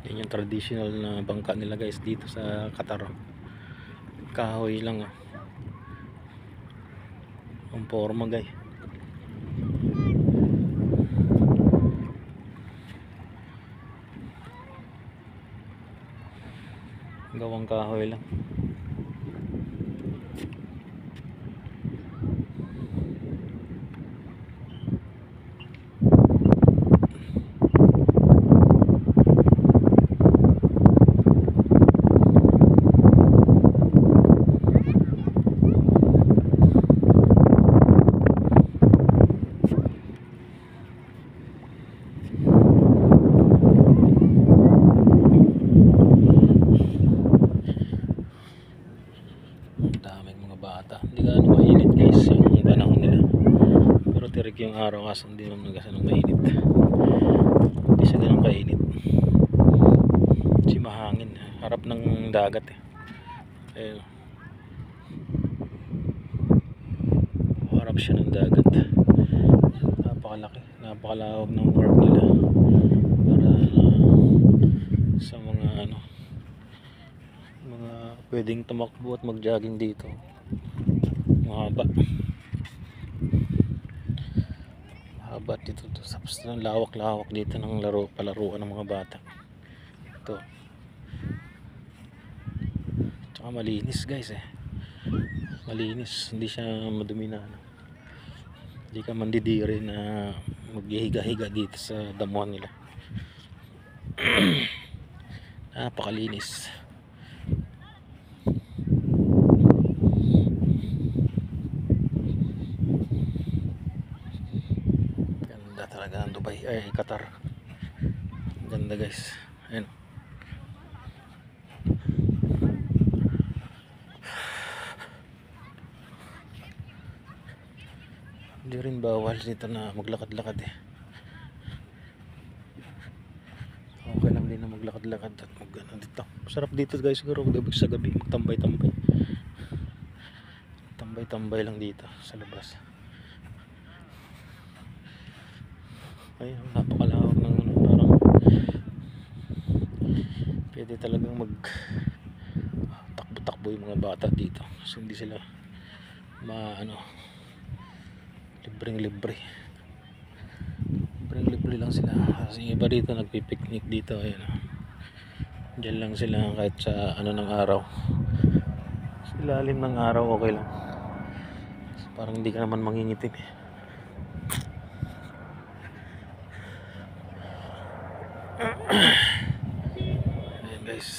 Yan yung traditional na bangka nila guys dito sa Qatar. Kahoy lang ang forma guys. Gawang kahoy lang. Daming mga bata. Hindi gaano mainit guys yung panahon nila. Pero tirik yung araw kasi hindi naman gasanong mainit. Hindi siya ganun kainit. Kasi mahangin. Harap ng dagat eh. Ayun. Harap siya ng dagat. Napakalaki. Napakalawag ng park nila. Para sa mga mga pwedeng tumakbo at mag-jogging dito. Mahaba dito to. Tapos lawak dito ng palaruan ng mga bata. Ito. Tsaka malinis guys eh. Malinis, hindi siya madumi na hindi ka mandidiri na maghihiga-higa dito sa damuhan nila. Napakalinis. Ganda talaga ang Dubai, ay Qatar. Ganda guys. Ayun. Hindi rin bawal dito na maglakad-lakad eh. Okay lang din na maglakad-lakad at mag-ano dito. Masarap dito guys siguro sa gabi magtambay-tambay. Tambay-tambay lang dito sa labas. Ayun, napakalawak ng parang pwede talagang mag takbo-takbo yung mga bata dito. So hindi sila libreng-libre lang sila. Kasi iba dito nagpipiknik dito. Ayun. Diyan lang sila kahit sa ng araw. Sa ilalim ng araw okay lang. Parang hindi ka naman mangingitim eh. Ayan guys.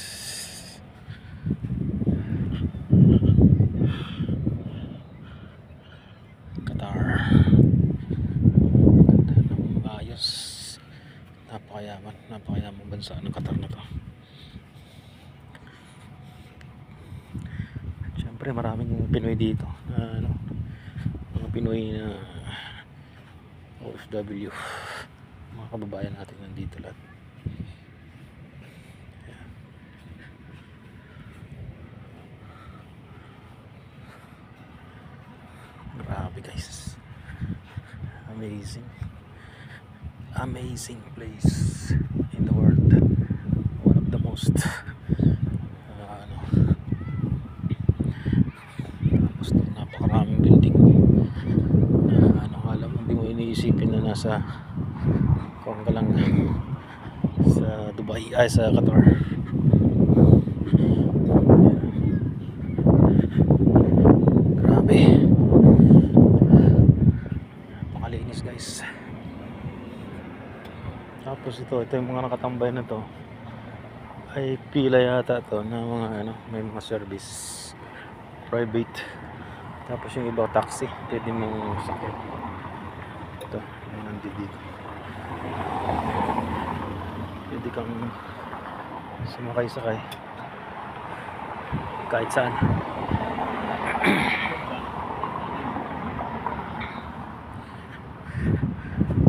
Qatar. Ayos. Napakayamang bansa ng Qatar na to. Siyempre maraming Pinoy dito. Mga Pinoy na OFW. Mga kababayan natin nandito lahat. Grabe guys. Amazing place in the world. One of the most tapos napakaraming building na alam mo, hindi mo iniisipin na nasa kung ka lang sa Dubai ay sa Qatar. Grabe, napakalinis guys. Tapos ito yung mga nakatambay na to ay pila yata to na mga may mga service private. Tapos yung iba taxi pwede mong sakyan. Ito yung nandito dito, pwede kang sumakay kahit saan.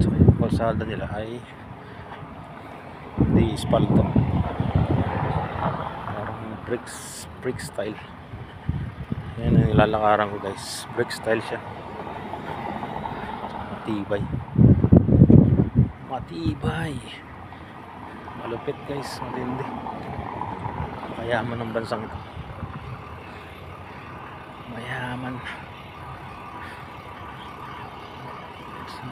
So yung kalsada nila ay di espalto, parang brick style. Yan ang nilalakaran ko guys, brick style siya. Matibay Malupit guys, matindi. Mayaman ng bansang ito. Mayaman. So,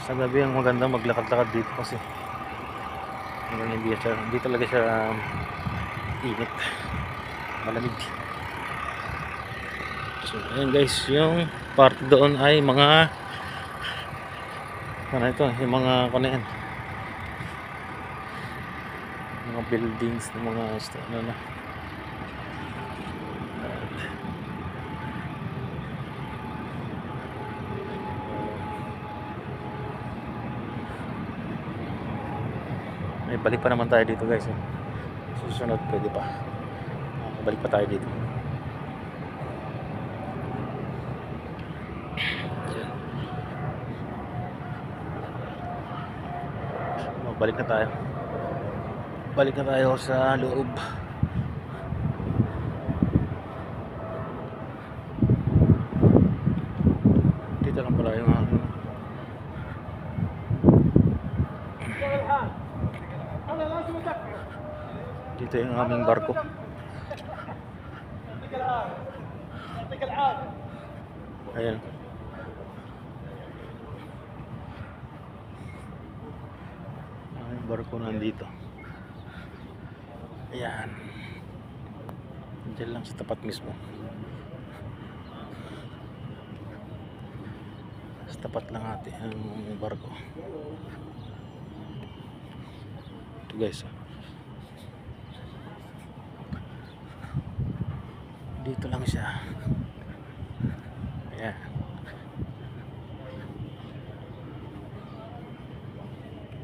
sa gabi ang maganda maglakad-lakad dito kasi hindi talaga siya init, malamig. So ayan guys, yung part doon ay mga ano ito, yung mga ano yan, mga buildings ng mga ano na. May balik pa naman tayo dito guys. Susunod pwede pa. Balik pa tayo dito. Balik na tayo. Balik na tayo sa loob. Dito lang pala yung dito yung aming barko. Ayan. Aming barko nandito. Ayan. Diyan lang sa tapat mismo. Sa tapat lang natin ang barko. Ito guys. Dito lang siya. Ayan.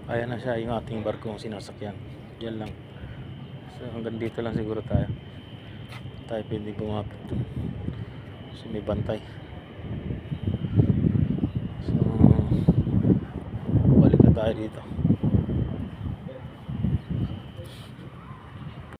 Ayan na siya yung ating barkong sinasakyan. Diyan lang. So hanggang dito lang siguro tayo. Tayo pwede bumapit dun. So may bantay. So balik na tayo dito.